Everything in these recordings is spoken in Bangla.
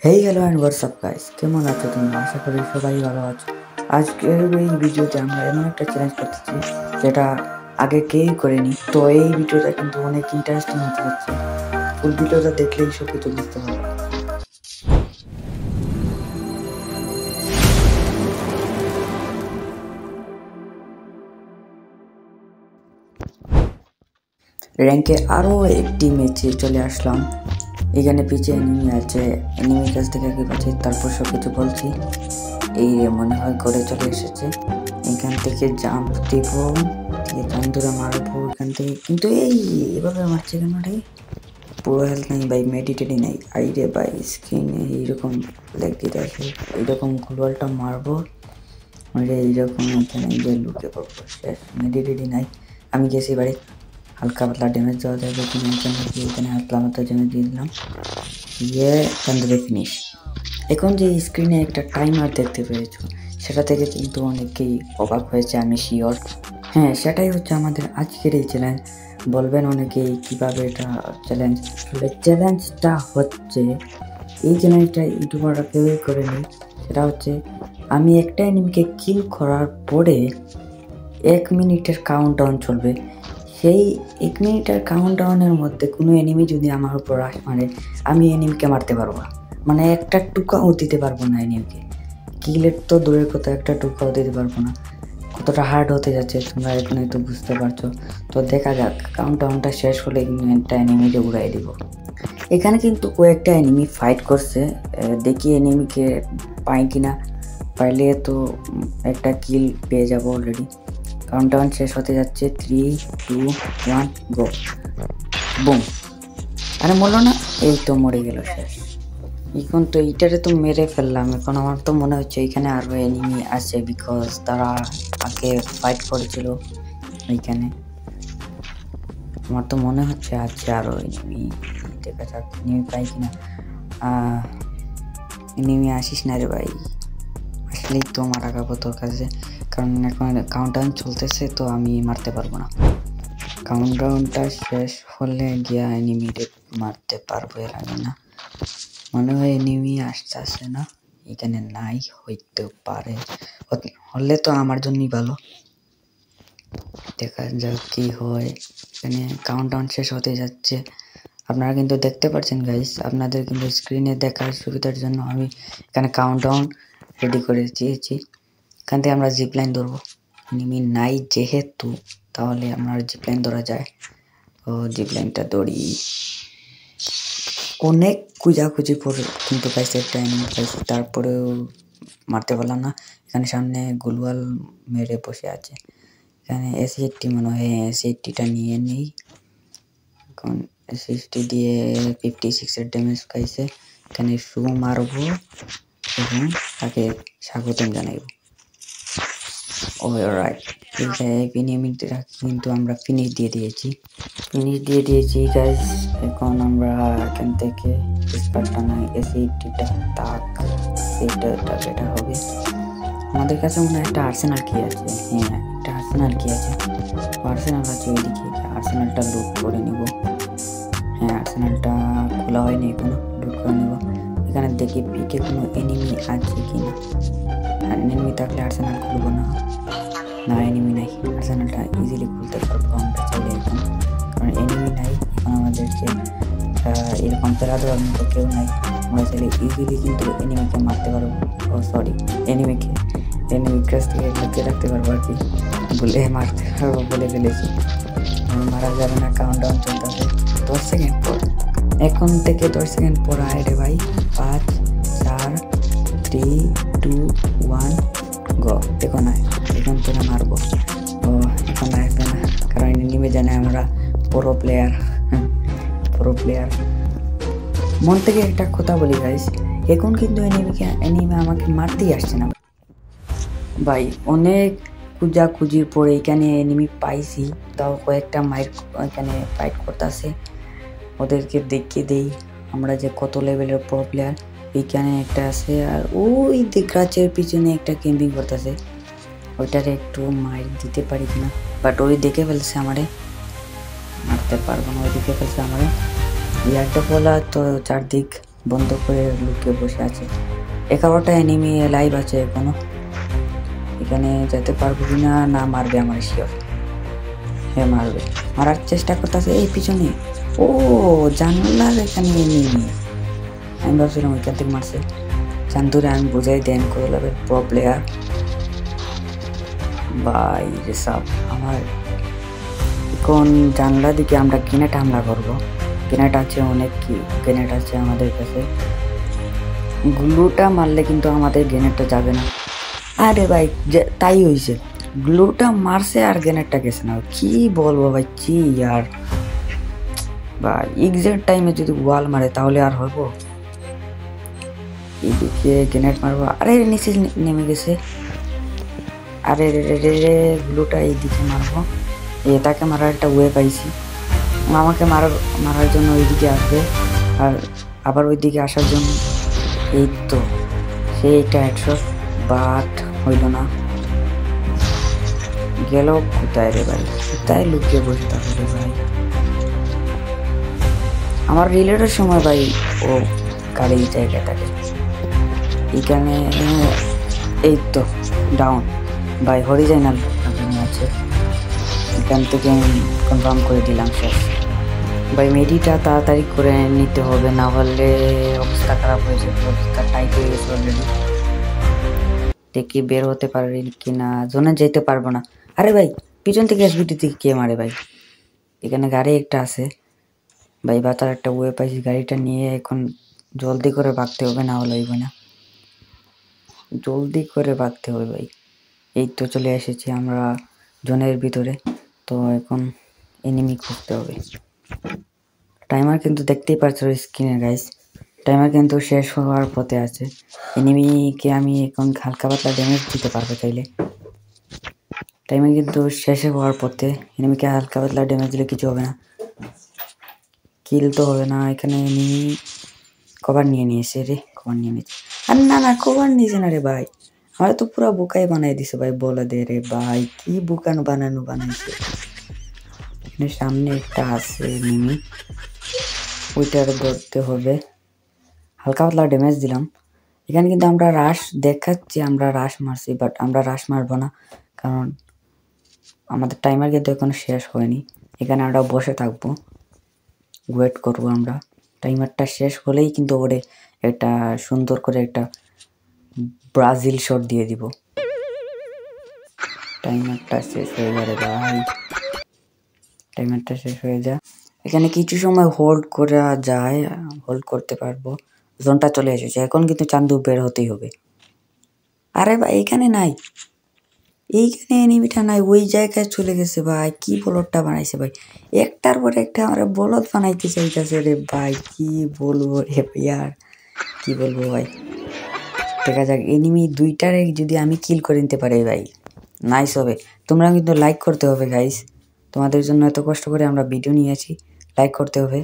Hey hello and WhatsApp guys, কেমন আছো তোমরা? আশা করি সবাই ভালো আছো। আজকের এই ভিডিওতে আমরা এমন একটা চ্যালেঞ্জ করতেছি যেটা আগে কেউই করেনি। তো এই ভিডিওটা কিন্তু অনেক ইন্টারেস্টিং হতে যাচ্ছে। ফুল ভিডিওটা দেখলেই সব কিছু বুঝতে পারবে। র্যাঙ্কে আরও একটি ম্যাচে চলে আসলাম। এখানে পিছে এনিমি আছে, এনিমির কাছ থেকে আগে পাচ্ছি, তারপর সব কিছু বলছি। এই মনে হয় করে চলে এসেছে। এখান থেকে জাম্প দিব, দিয়ে জাম্প ধরে মারবো এখান থেকে, কিন্তু এভাবে মারছে কেন রে? পুরো হেলথ নেই ভাই, মেডিটেডই নেই। আইরে ভাই স্ক্রিনে এইরকম লেগ দিতে আসে, এইরকম গ্লোয়ালটা মারবো, মারে এইরকম এখানে গিয়ে লুকে পড়বো, শেষ। মেডিটেডই নাই। আমি গেছি বাড়ি, হালকা পাতলা ড্যামেজ দেওয়া যাবে কিনা এখানে হালকা মতো ড্যামেজ দিয়ে দিলাম, দিয়ে এখান থেকে ফিনিশ। এখন যে স্ক্রিনে একটা টাইমার দেখতে পেয়েছো, সেটা থেকে কিন্তু অনেকেই অবাক হয়েছে, আমি শিওর। হ্যাঁ, সেটাই হচ্ছে আমাদের আজকের এই চ্যালেঞ্জ। বলবেন অনেকেই কীভাবে এটা চ্যালেঞ্জ। চ্যালেঞ্জটা হচ্ছে, এই চ্যালেঞ্জটা ইউটিউবাররা কেউই করেনি। সেটা হচ্ছে, আমি একটা এনিমিকে কিল করার পরে 1 মিনিটের কাউন্টডাউন চলবে। সেই 1 মিনিটের কাউন্টডাউনের মধ্যে কোনো এনিমি যদি আমার উপর রাশ মারে, আমি এনিমিকে মারতে পারবো না, মানে একটা টুকাও দিতে পারবো না এনিমিকে। কিলের তো দূরের কথা, একটা টুকাও দিতে পারবো না। কতটা হার্ড হতে যাচ্ছে তোমরা এখানে তো বুঝতে পারছো। তো দেখা যাক, কাউন্টডাউনটা শেষ হলে একটা এনিমিকে উড়াই দিব। এখানে কিন্তু কয়েকটা এনিমি ফাইট করছে, দেখি এনিমিকে পাই কিনা। পাইলে তো একটা কিল পেয়ে যাবো অলরেডি। কাউন্টডাউন শেষ হতে যাচ্ছে, 3, 2, 1 গো। বুম! আরে মরলো না, এই তো মরে গেল, শেষ। এখন তো এইটারে তো মেরে ফেললাম। এখন আমার তো মনে হচ্ছে এখানে আরও এনিমি আছে, বিকজ তারা আগে ফাইট করেছিল এইখানে। আমার তো মনে হচ্ছে আছে আরও এনিমি। দেখা যাক এনিমি পাই কিনা। এনিমি আসিস না রে ভাই, আসলেই তো মারা খাবো তোর কাছে, কারণ এখন কাউন্টডাউন চলতেছে, তো আমি মারতে পারবো না। কাউন্টডাউনটা শেষ হলে গিয়া এনিমিকে মারতে পারবো, এর আগে না। মনে হয় এনিমি আসতেছে না, এখানে নাই, হইতে পারে। হলে তো আমার জন্যই ভালো। দেখা যাক কি হয়। এখানে কাউন্টডাউন শেষ হতে যাচ্ছে, আপনারা কিন্তু দেখতে পাচ্ছেন গাইস। আপনাদের কিন্তু স্ক্রিনে দেখার সুবিধার জন্য আমি এখানে কাউন্টডাউন রেডি করে দিয়েছি। এখান থেকে আমরা জিপলাইন ধরবো, এনিমি নাই যেহেতু, তাহলে আমার জিপলাইন ধরা যায়। ও জিপলাইনটা দৌড়ি, অনেক খুঁজাখুঁজি পরে কিন্তু পাইছি, একটা এনিমি পাইছি, তারপরেও মারতে পারলাম না। এখানে সামনে গুলওয়াল মেরে বসে আছে। এখানে এসি80 মনে হয়, এসি80টা নিয়ে নেই। এখন এসি80 দিয়ে 56-এর ড্যামেজ খাইছে। এখানে শু মারবো এবং তাকে স্বাগতম জানাইব। অলরাইট, এনিমিটা কিন্তু আমরা ফিনিশ দিয়ে দিয়েছি গাইস। এখন আমরা এখান থেকে স্পারটা নাই, এসি80টা তাক, এটা হবে। আমাদের কাছে মনে হয় একটা আর্সেনাল কি আছে। হ্যাঁ, একটা আর্সেনাল কি আছে, আর্সেনাল আছে ওইদিকে। আর্সেনালটা লুট করে নিব। হ্যাঁ, আর্সেনালটা খোলা হয়নি এখনো, লুট করে নেব। এখানে দেখি পিকে কোনো এনিমি আছে কিনা। আর এনিমি থাকলে আর্সেনাল খুলবো না। না, এনিমি নাই, আর্সেনালটা ইজিলি খুলতে পারবো আমরা চাইলে এখন, কারণ এনিমি নাই। এখন আমাদেরকে এরকম ফেরা দেওয়ার মতো কেউ নাই। আমরা চাইলে ইজিলি কিন্তু এনিমিকে মারতে পারবো। ও সরি, এনিমির কাছ থেকে লুকিয়ে রাখতে পারবো আর কি, বলে মারতে পারবো বলে ফেলেছি। মারা যাবে না, কাউন্টডাউন চলতেছে 10 সেকেন্ড পর। এখন থেকে 10 সেকেন্ড পর আয় রে ভাই। 5, 4, 3, 2, 1 গো। এখন আয়, এখন তোরা মারবো। ও এখন আসবে না, কারণ এনিমি জানে আমরা প্রো প্লেয়ার। মন থেকে একটা কথা বলি গাইস, এখন কিন্তু এনিমি আমাকে মারতেই আসছে না ভাই। অনেক খুঁজির পরে এখানে এনিমি পাইছি, তাও কয়েকটা মাইর এখানে ফাইট করতেছে। ওদেরকে দেখিয়ে দেই আমরা যে কত লেভেলের প্রো প্লেয়ার। এইখানে একটা আছে, আর ওই গাছের পিছনে একটা ক্যাম্পিং করতেছে। ওইটারে একটু মাইর দিতে পারি কিনা, বাট ওই দেখে ফেলছে আমারে, মারতে পারবো না। ওই দেখে ফেলছে আমারে, ইয়ারটা বলা তো চারদিক বন্ধ করে লুকিয়ে বসে আছে। 11টা এনিমি লাইভ আছে এখনো। এখানে যেতে পারবো কিনা, না মারবে আমার শিওর। হ্যাঁ মারবে, মারার চেষ্টা করতেছে। এই পিছনে, ও জানলার এখানে এনিমি। আমি ভাবছিলাম ওইখান থেকে মারছে। চান্দুরে আমি বোঝাই দেন করে লাগবে প্রো প্লেয়ার ভাই রে সব। আমার এখন জানলা দিকে আমরা গ্রেনেড হামলা করবো। গ্রেনেড আছে অনেক, কি গ্রেনেড আছে আমাদের কাছে। গ্লুটা মারলে কিন্তু আমাদের গ্রেনেডটা যাবে না। আরে ভাই তাই হয়েছে, গ্লুটা মারছে আর গ্রেনেডটা গেছে না। কি বলবো ভাই, কি আর বা এক্সাক্ট টাইমে যদি ওয়াল মারে তাহলে আর হবো। এইদিকে গ্রেনেড মারবো, আরে নিচে নেমে গেছে। আরে রে গ্লুটা এইদিকে মারবো। তাকে মারার একটা ওয়ে পাইছি। আমাকে মারার জন্য ওইদিকে আসবে, আর আবার ওইদিকে আসার জন্য। এই তো সেইটা হেডশট, বাট হইল না। গেল কোথায় রে ভাই, কোথায় লুকিয়ে বসে থাকবে ভাই। আমার রিলেটের সময় ভাই ও গাড়ি জায়গায় থাকে। এখানে এই তো ডাউন ভাই, হরিজয়নাল আছে। এখান থেকে কনফার্ম করে দিলাম শেষ ভাই। মেডিটা তাড়াতাড়ি করে নিতে হবে, না হলে অবস্থা খারাপ হয়েছে, অবস্থা টাইট হয়ে গেছে অলরেডি। দেখি বের হতে পারি কিনা, জোনে যেতে পারবো না। আরে ভাই পিছন থেকে এসবিটি থেকে কে মারে ভাই। এখানে গাড়ি একটা আছে ভাই, বাতার একটা ওয়ে পাইছি। গাড়িটা নিয়ে এখন জলদি করে ভাগতে হবে, না হলে হইবে না। জলদি করে ভাগতে হবে ভাই। এই তো চলে এসেছি আমরা জোনের ভিতরে। তো এখন এনিমি খুঁজতে হবে। টাইমার কিন্তু দেখতেই পাচ্ছ স্ক্রিনে গাইস, টাইমার কিন্তু শেষ হওয়ার পথে আছে। এনিমিকে আমি এখন হালকা পাতলা ড্যামেজ দিতে পারবো চাইলে। টাইমার কিন্তু শেষে হওয়ার পথে, এনিমিকে হালকা পাতলা ড্যামেজ দিলে কিছু হবে না, কিল তো হবে না। এখানে এনিমি কভার নিয়ে নিয়েছে রে, কভার নিয়ে নিয়েছে। আর না না কভার নিয়েছে না রে ভাই, আমার তো পুরো বোকাই বানাই দিছে ভাই। বলে দে রে ভাই, কি বোকানো বানাইছে। এখানে সামনে একটা আছে এনিমি, ওইটার ধরতে হবে। হালকা পাতলা ড্যামেজ দিলাম। এখানে কিন্তু আমরা রাশ দেখাচ্ছি, আমরা রাশ মারছি, বাট আমরা রাশ মারবো না, কারণ আমাদের টাইমার কিন্তু এখনো শেষ হয়নি। এখানে আমরা বসে থাকবো, ওয়েট করবো আমরা। টাইমারটা শেষ হলেই কিন্তু ওরে একটা সুন্দর করে একটা ব্রাজিল শট দিয়ে দিব। টাইমারটা শেষ হয়ে যাবে ভাই, টাইমারটা শেষ হয়ে যা। এখানে কিছু সময় হোল্ড করা যায়, হোল্ড করতে পারবো। জোনটা চলে এসেছে, এখন কিন্তু চান্দু বের হতেই হবে। আরে ভাই এখানে নাই, এইখানে এনিমিটা নাই, ওই জায়গায় চলে গেছে ভাই। কি বলদটা বানাইছে ভাই, একটার পর একটা আমার বলদ বানাইতে চাইতেছে রে ভাই। কি বলবো রে ভাই, আর কি বলবো ভাই। দেখা যাক, এনিমি দুইটারে যদি আমি কিল করে নিতে পারি ভাই, নাইস হবে। তোমরা কিন্তু লাইক করতে হবে গাইস, তোমাদের জন্য এত কষ্ট করে আমরা ভিডিও নিয়েছি, লাইক করতে হবে।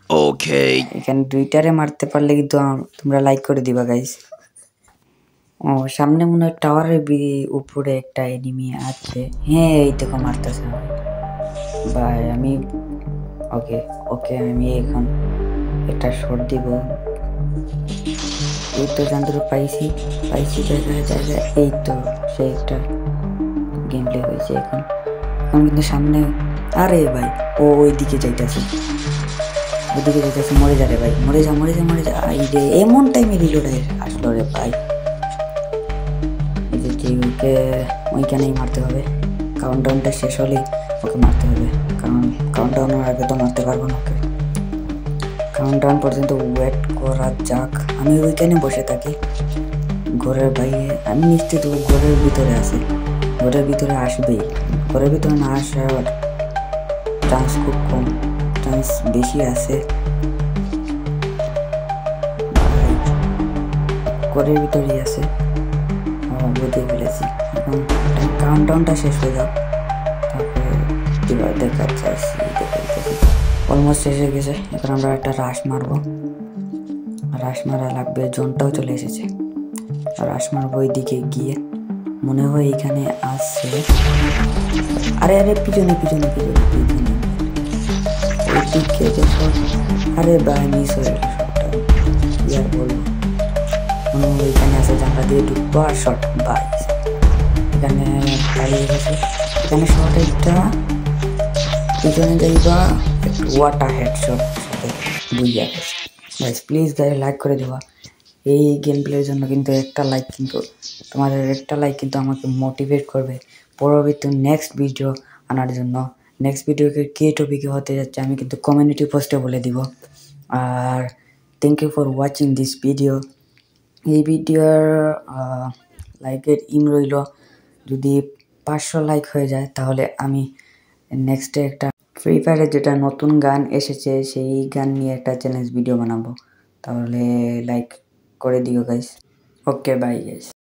ওকে, এখানে দুইটারে মারতে পারলে কিন্তু তোমরা লাইক করে দিবা গাইস। ও সামনে মনে হয় টাওয়ারের উপরে একটা এনিমি আছে। হ্যাঁ এই দেখো মারতেছে ভাই। আমি ওকে ওকে, আমি এখন একটা শট দিব। এই তো জানতে পাইছি জায়গায়। এই তো সে একটা গেম প্লে হয়েছে। এখন কিন্তু সামনে, আরে ভাই ও ওইদিকে যাইতেছে, মরে যা রে ভাই, মরে যা। আই রে, এমন টাইমে রিলোড আসলো রে ভাই। ওকে ওইখানেই মারতে হবে, কাউন্টডাউনটা শেষ হলেই ওকে মারতে হবে, কারণ কাউন্টডাউনের আগে তো মারতে পারবো না ওকে। কাউন্টডাউন পর্যন্ত ওয়েট করা যাক। আমি ওইখানে বসে থাকি ঘরের বাইরে। আমি নিশ্চিত ও ঘরের ভিতরে আছে, ঘরের ভিতরে আসবেই। ঘরের ভিতরে না আসার চান্স খুব কম, চান্স বেশি আছে। ঘরের ভিতরেই আছে, বুঝে ফেলেছি। এখন কাউন্টডাউনটা শেষ হয়ে যাক, তারপরে দেখা চাইছি। অলমোস্ট শেষ হয়ে গেছে। এখন আমরা একটা রাশ মারবো, রাশ মারা লাগবে। জোনটাও চলে এসেছে, রাশ মারবো ওইদিকে গিয়ে। মনে হয় এখানে আসছে। আরে পিছনে ওইদিকে দেখো। আরে ভাই মিস হয়ে গেল শটটা। আর বলবো। এখানে আছে জানলা দিয়ে ঢুকবো আর শর্ট বাই। এখানে দাঁড়িয়ে গেছে, এখানে শর্ট একটা পিছনে যাইবা একটু ওয়াটার হেডশট সাথে বুঝিয়া গেছে। গাইস প্লিজ গাইস লাইক করে দেওয়া এই গেম প্লের জন্য, কিন্তু একটা লাইক কিন্তু তোমাদের একটা লাইক কিন্তু আমাকে মোটিভেট করবে পরবর্তী নেক্সট ভিডিও আনার জন্য। নেক্সট ভিডিওকে কে টপিকে হতে যাচ্ছে আমি কিন্তু কমিউনিটি পোস্টে বলে দিব। আর thank you for watching this video. এই ভিডিওর লাইকের রইল, যদি 500 লাইক হয়ে যায় তাহলে আমি নেক্সটে একটা ফ্রি ফায়ারের যেটা নতুন গান এসেছে সেই গান নিয়ে একটা চ্যালেঞ্জ ভিডিও বানাবো। তাহলে লাইক করে দিও গাইস। Okay bye guys.